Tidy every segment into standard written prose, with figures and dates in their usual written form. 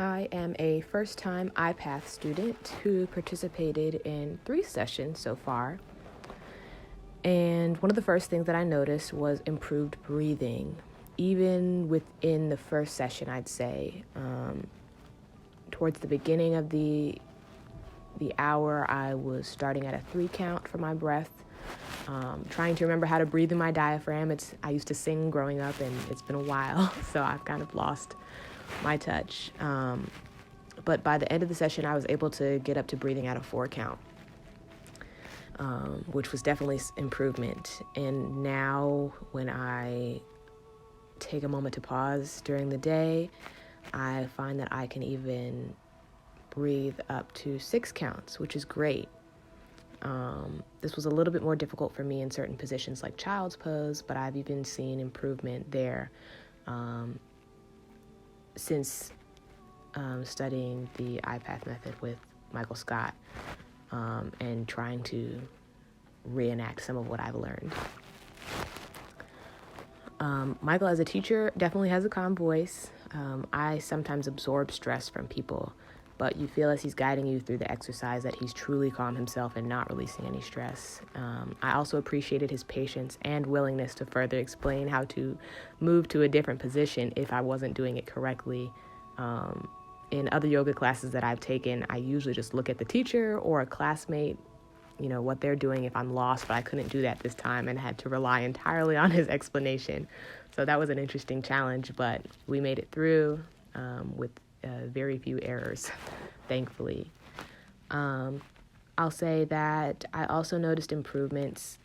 I am a first-time IPATH student who participated in 3 sessions so far. And one of the first things that I noticed was improved breathing. Even within the first session, I'd say, towards the beginning of the hour, I was starting at a 3 count for my breath, trying to remember how to breathe in my diaphragm. I used to sing growing up, and it's been a while, so I've kind of lost my touch. But by the end of the session, I was able to get up to breathing at a 4 count, which was definitely improvement. And now when I take a moment to pause during the day, I find that I can even breathe up to 6 counts, which is great. This was a little bit more difficult for me in certain positions like child's pose, but I've even seen improvement there since studying the IPATH method with Michael Scott and trying to reenact some of what I've learned. Michael, as a teacher, definitely has a calm voice. I sometimes absorb stress from people, but you feel as he's guiding you through the exercise that he's truly calm himself and not releasing any stress. I also appreciated his patience and willingness to further explain how to move to a different position if I wasn't doing it correctly. In other yoga classes that I've taken, I usually just look at the teacher or a classmate, what they're doing if I'm lost, but I couldn't do that this time and had to rely entirely on his explanation. So that was an interesting challenge, but we made it through with very few errors, thankfully. I'll say that I also noticed improvements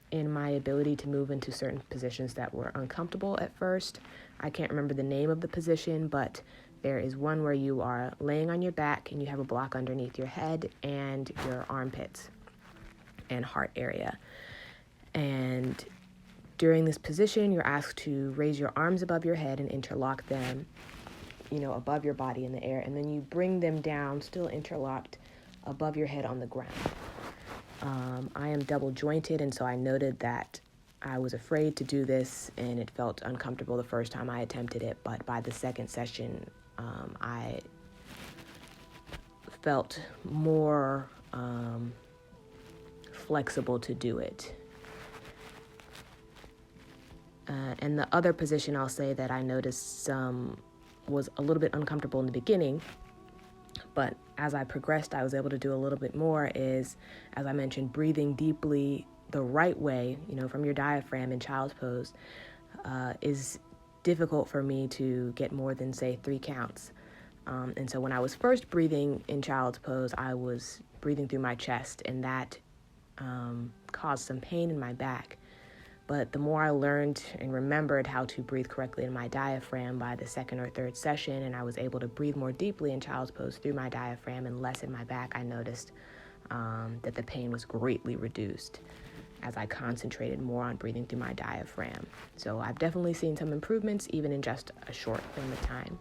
in my ability to move into certain positions that were uncomfortable at first. I can't remember the name of the position, but there is one where you are laying on your back and you have a block underneath your head and your armpits and heart area. And during this position, you're asked to raise your arms above your head and interlock them, above your body in the air. And then you bring them down, still interlocked, above your head on the ground. I am double jointed, and so I noted that I was afraid to do this, and it felt uncomfortable the first time I attempted it. But by the second session, I felt more flexible to do it. And the other position I'll say that I noticed was a little bit uncomfortable in the beginning, but as I progressed, I was able to do a little bit more is, as I mentioned, breathing deeply the right way, from your diaphragm in child's pose, is difficult for me to get more than, say, 3 counts. And so when I was first breathing in child's pose, I was breathing through my chest, and that caused some pain in my back. But the more I learned and remembered how to breathe correctly in my diaphragm by the second or third session, and I was able to breathe more deeply in child's pose through my diaphragm and less in my back, I noticed that the pain was greatly reduced as I concentrated more on breathing through my diaphragm. So I've definitely seen some improvements, even in just a short frame of time.